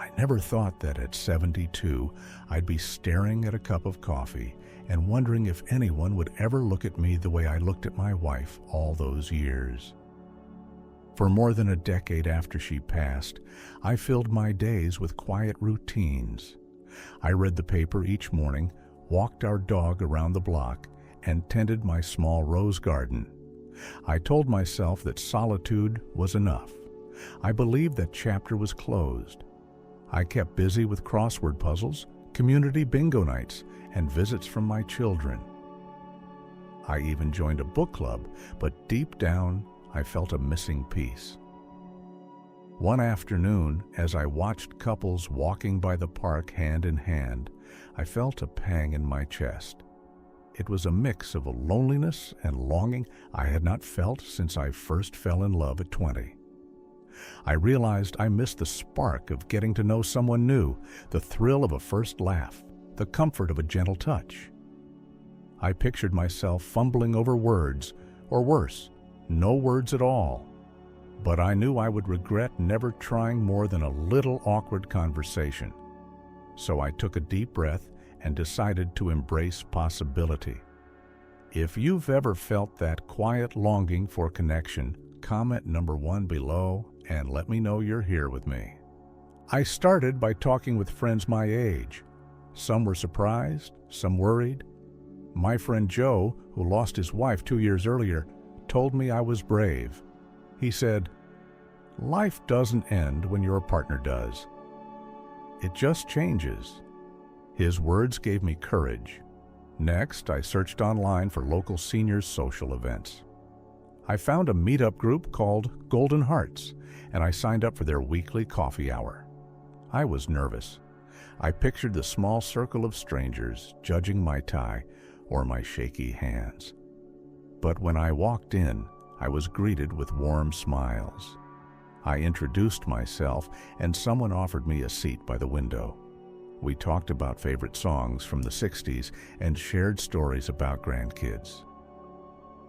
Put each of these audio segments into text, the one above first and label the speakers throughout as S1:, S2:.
S1: I never thought that at 72 I'd be staring at a cup of coffee and wondering if anyone would ever look at me the way I looked at my wife all those years. For more than a decade after she passed, I filled my days with quiet routines. I read the paper each morning, walked our dog around the block, and tended my small rose garden. I told myself that solitude was enough. I believed that chapter was closed. I kept busy with crossword puzzles, community bingo nights, and visits from my children. I even joined a book club, but deep down, I felt a missing piece. One afternoon, as I watched couples walking by the park hand in hand, I felt a pang in my chest. It was a mix of a loneliness and longing I had not felt since I first fell in love at 20. I realized I missed the spark of getting to know someone new, the thrill of a first laugh, the comfort of a gentle touch. I pictured myself fumbling over words, or worse, no words at all. But I knew I would regret never trying more than a little awkward conversation. So I took a deep breath and decided to embrace possibility. If you've ever felt that quiet longing for connection, comment number 1 below and let me know you're here with me. I started by talking with friends my age. Some were surprised, some worried. My friend Joe, who lost his wife 2 years earlier, told me I was brave. He said, "Life doesn't end when your partner does. It just changes." His words gave me courage. Next, I searched online for local seniors' social events. I found a meetup group called Golden Hearts, and I signed up for their weekly coffee hour. I was nervous. I pictured the small circle of strangers judging my tie or my shaky hands. But when I walked in, I was greeted with warm smiles. I introduced myself, and someone offered me a seat by the window. We talked about favorite songs from the 60s and shared stories about grandkids.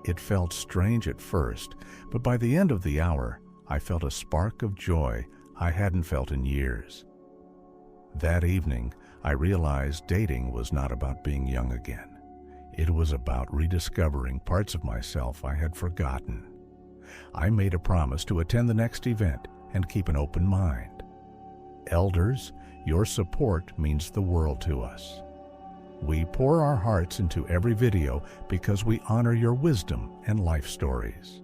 S1: It felt strange at first, but by the end of the hour, I felt a spark of joy I hadn't felt in years. That evening, I realized dating was not about being young again. It was about rediscovering parts of myself I had forgotten. I made a promise to attend the next event and keep an open mind. Elders, your support means the world to us. We pour our hearts into every video because we honor your wisdom and life stories.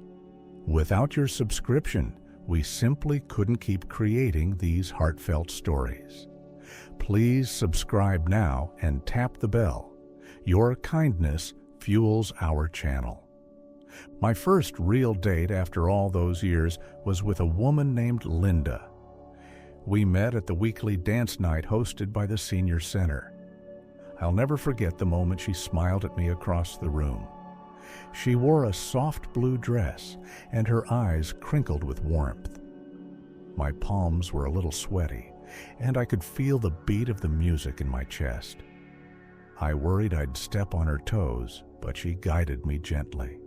S1: Without your subscription, we simply couldn't keep creating these heartfelt stories. Please subscribe now and tap the bell. Your kindness fuels our channel. My first real date after all those years was with a woman named Linda. We met at the weekly dance night hosted by the Senior Center. I'll never forget the moment she smiled at me across the room. She wore a soft blue dress, and her eyes crinkled with warmth. My palms were a little sweaty, and I could feel the beat of the music in my chest. I worried I'd step on her toes, but she guided me gently.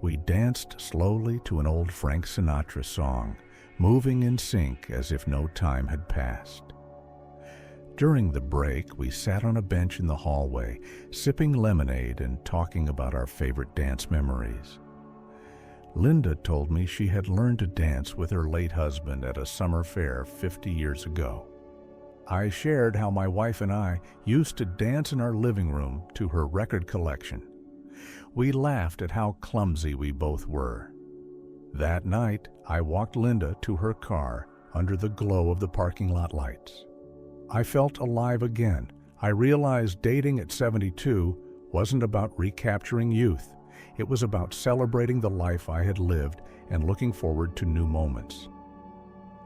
S1: We danced slowly to an old Frank Sinatra song, moving in sync as if no time had passed. During the break, we sat on a bench in the hallway, sipping lemonade and talking about our favorite dance memories. Linda told me she had learned to dance with her late husband at a summer fair 50 years ago. I shared how my wife and I used to dance in our living room to her record collection. We laughed at how clumsy we both were. That night, I walked Linda to her car under the glow of the parking lot lights. I felt alive again. I realized dating at 72 wasn't about recapturing youth. It was about celebrating the life I had lived and looking forward to new moments.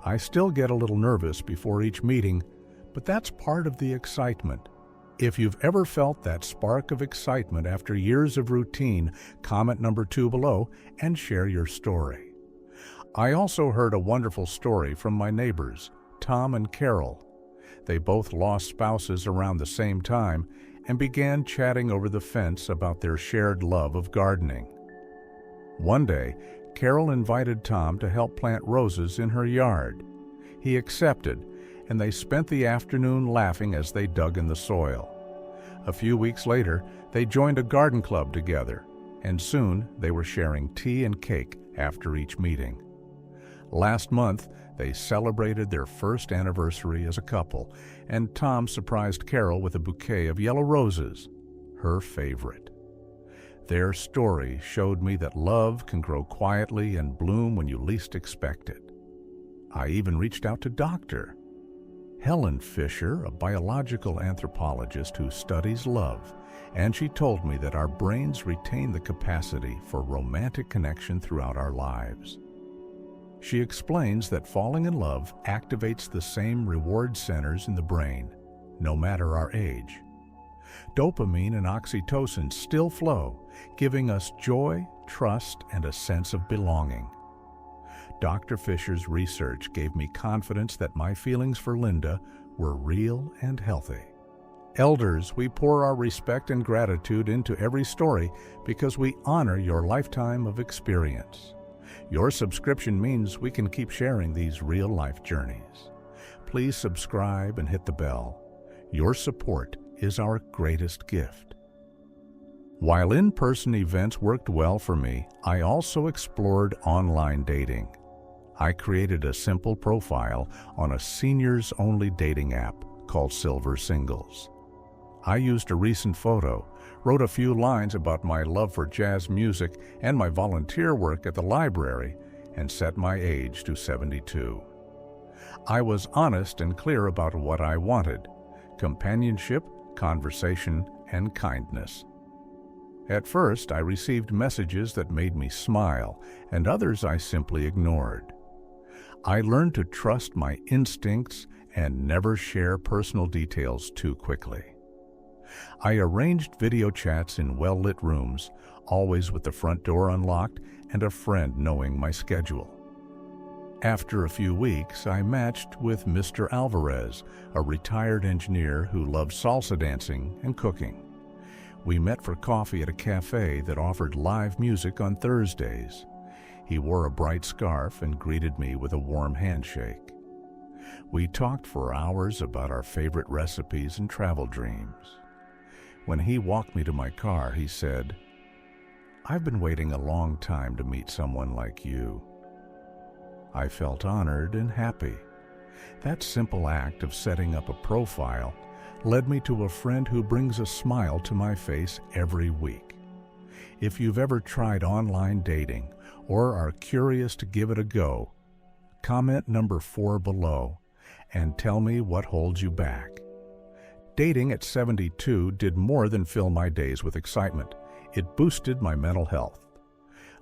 S1: I still get a little nervous before each meeting, but that's part of the excitement. If you've ever felt that spark of excitement after years of routine, comment number 2 below and share your story. I also heard a wonderful story from my neighbors, Tom and Carol. They both lost spouses around the same time and began chatting over the fence about their shared love of gardening. One day, Carol invited Tom to help plant roses in her yard. He accepted, and they spent the afternoon laughing as they dug in the soil. A few weeks later, they joined a garden club together, and soon they were sharing tea and cake after each meeting. Last month, they celebrated their first anniversary as a couple, and Tom surprised Carol with a bouquet of yellow roses, her favorite. Their story showed me that love can grow quietly and bloom when you least expect it. I even reached out to Dr. Helen Fisher, a biological anthropologist who studies love, and she told me that our brains retain the capacity for romantic connection throughout our lives. She explains that falling in love activates the same reward centers in the brain, no matter our age. Dopamine and oxytocin still flow, giving us joy, trust, and a sense of belonging. Dr. Fisher's research gave me confidence that my feelings for Linda were real and healthy. Elders, we pour our respect and gratitude into every story because we honor your lifetime of experience. Your subscription means we can keep sharing these real-life journeys. Please subscribe and hit the bell. Your support is our greatest gift. While in-person events worked well for me, I also explored online dating. I created a simple profile on a seniors-only dating app called Silver Singles. I used a recent photo, wrote a few lines about my love for jazz music and my volunteer work at the library, and set my age to 72. I was honest and clear about what I wanted: companionship, conversation, and kindness. At first, I received messages that made me smile, and others I simply ignored. I learned to trust my instincts and never share personal details too quickly. I arranged video chats in well-lit rooms, always with the front door unlocked and a friend knowing my schedule. After a few weeks, I matched with Mr. Alvarez, a retired engineer who loved salsa dancing and cooking. We met for coffee at a cafe that offered live music on Thursdays. He wore a bright scarf and greeted me with a warm handshake. We talked for hours about our favorite recipes and travel dreams. When he walked me to my car, he said, "I've been waiting a long time to meet someone like you." I felt honored and happy. That simple act of setting up a profile led me to a friend who brings a smile to my face every week. If you've ever tried online dating or are curious to give it a go, comment number 4 below and tell me what holds you back. Dating at 72 did more than fill my days with excitement. It boosted my mental health.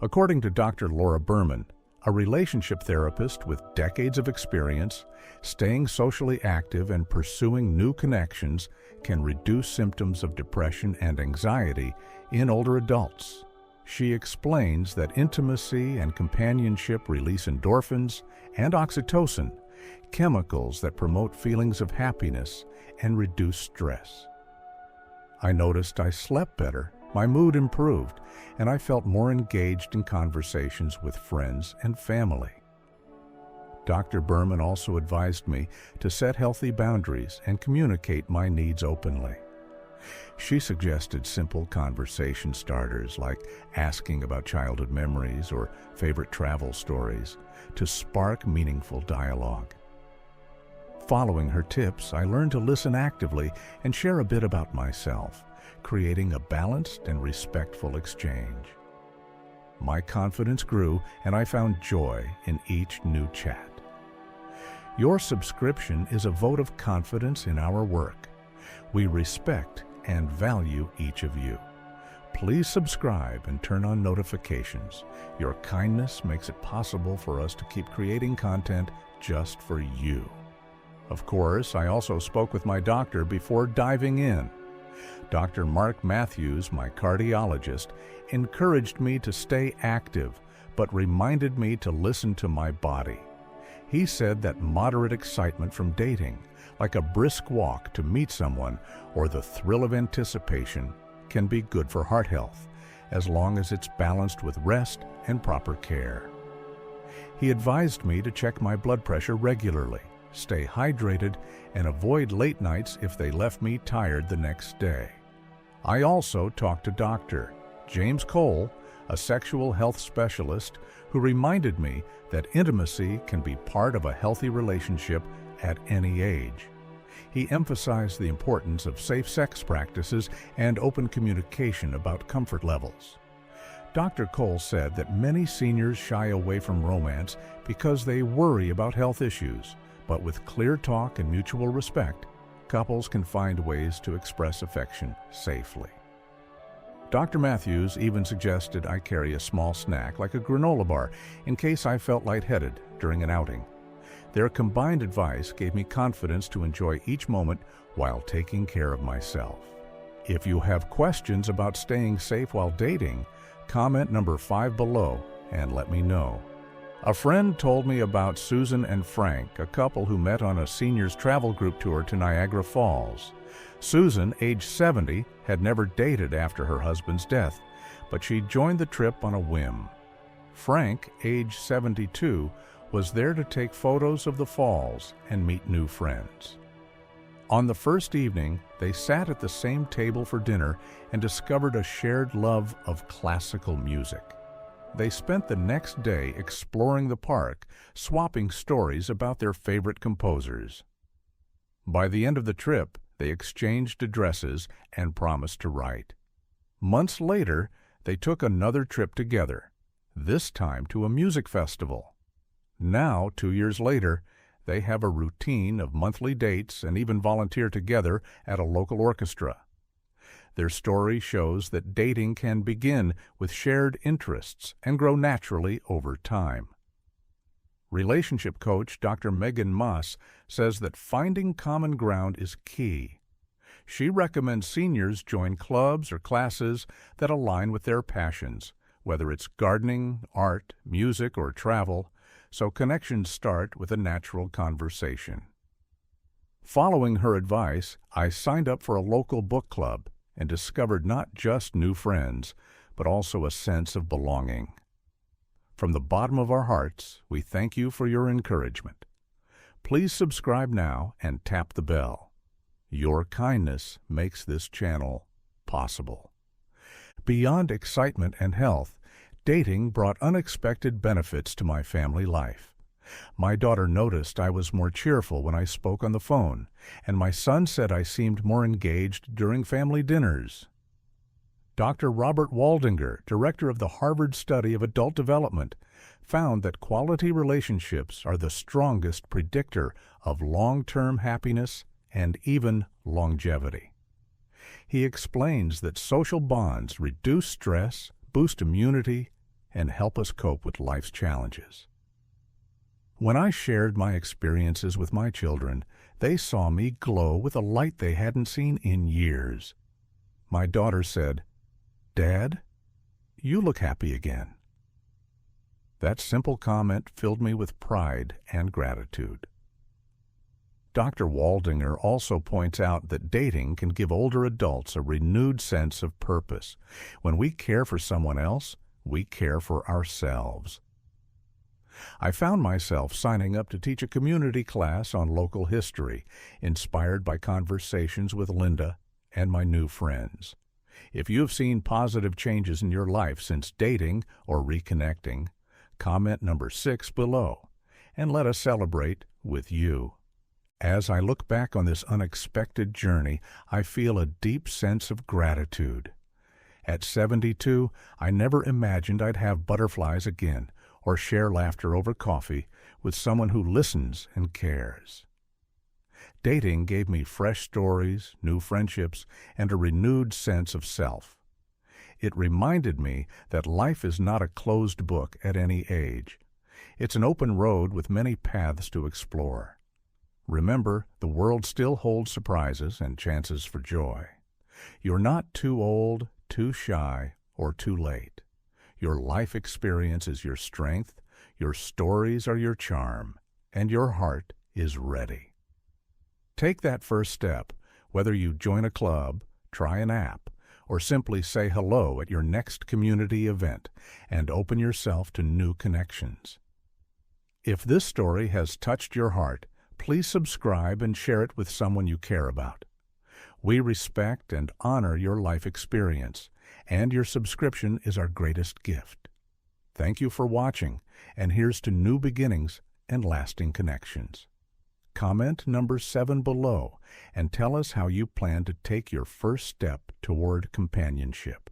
S1: According to Dr. Laura Berman, a relationship therapist with decades of experience, staying socially active and pursuing new connections can reduce symptoms of depression and anxiety in older adults. She explains that intimacy and companionship release endorphins and oxytocin, chemicals that promote feelings of happiness and reduce stress. I noticed I slept better, my mood improved, and I felt more engaged in conversations with friends and family. Dr. Berman also advised me to set healthy boundaries and communicate my needs openly. She suggested simple conversation starters like asking about childhood memories or favorite travel stories to spark meaningful dialogue. Following her tips, I learned to listen actively and share a bit about myself, creating a balanced and respectful exchange. My confidence grew, and I found joy in each new chat. Your subscription is a vote of confidence in our work. We respect and value each of you. Please subscribe and turn on notifications. Your kindness makes it possible for us to keep creating content just for you. Of course, I also spoke with my doctor before diving in. Dr. Mark Matthews, my cardiologist, encouraged me to stay active, but reminded me to listen to my body. He said that moderate excitement from dating, like a brisk walk to meet someone or the thrill of anticipation, can be good for heart health, as long as it's balanced with rest and proper care. He advised me to check my blood pressure regularly, stay hydrated, and avoid late nights if they left me tired the next day. I also talked to Dr. James Cole, a sexual health specialist, who reminded me that intimacy can be part of a healthy relationship at any age. He emphasized the importance of safe sex practices and open communication about comfort levels. Dr. Cole said that many seniors shy away from romance because they worry about health issues, but with clear talk and mutual respect, couples can find ways to express affection safely. Dr. Matthews even suggested I carry a small snack like a granola bar in case I felt lightheaded during an outing. Their combined advice gave me confidence to enjoy each moment while taking care of myself. If you have questions about staying safe while dating, comment number 5 below and let me know. A friend told me about Susan and Frank, a couple who met on a seniors travel group tour to Niagara Falls. Susan, age 70, had never dated after her husband's death, but she joined the trip on a whim. Frank, age 72, was there to take photos of the falls and meet new friends. On the first evening, they sat at the same table for dinner and discovered a shared love of classical music. They spent the next day exploring the park, swapping stories about their favorite composers. By the end of the trip, they exchanged addresses and promised to write. Months later, they took another trip together, this time to a music festival. Now, 2 years later, they have a routine of monthly dates and even volunteer together at a local orchestra. Their story shows that dating can begin with shared interests and grow naturally over time. Relationship coach Dr. Megan Moss says that finding common ground is key. She recommends seniors join clubs or classes that align with their passions, whether it's gardening, art, music, or travel, so connections start with a natural conversation. Following her advice, I signed up for a local book club and discovered not just new friends, but also a sense of belonging. From the bottom of our hearts, we thank you for your encouragement. Please subscribe now and tap the bell. Your kindness makes this channel possible. Beyond excitement and health, dating brought unexpected benefits to my family life. My daughter noticed I was more cheerful when I spoke on the phone, and my son said I seemed more engaged during family dinners. Dr. Robert Waldinger, director of the Harvard Study of Adult Development, found that quality relationships are the strongest predictor of long-term happiness and even longevity. He explains that social bonds reduce stress, boost immunity, and help us cope with life's challenges. When I shared my experiences with my children, they saw me glow with a light they hadn't seen in years. My daughter said, "Dad, you look happy again." That simple comment filled me with pride and gratitude. Dr. Waldinger also points out that dating can give older adults a renewed sense of purpose. When we care for someone else, we care for ourselves. I found myself signing up to teach a community class on local history, inspired by conversations with Linda and my new friends. If you have seen positive changes in your life since dating or reconnecting, comment number 6 below, and let us celebrate with you. As I look back on this unexpected journey, I feel a deep sense of gratitude. At 72, I never imagined I'd have butterflies again or share laughter over coffee with someone who listens and cares. Dating gave me fresh stories, new friendships, and a renewed sense of self. It reminded me that life is not a closed book at any age. It's an open road with many paths to explore. Remember, the world still holds surprises and chances for joy. You're not too old, too shy, or too late. Your life experience is your strength, your stories are your charm, and your heart is ready. Take that first step, whether you join a club, try an app, or simply say hello at your next community event, and open yourself to new connections. If this story has touched your heart, Please subscribe and share it with someone you care about. We respect and honor your life experience, and your subscription is our greatest gift. Thank you for watching, and here's to new beginnings and lasting connections. Comment number 7 below and tell us how you plan to take your first step toward companionship.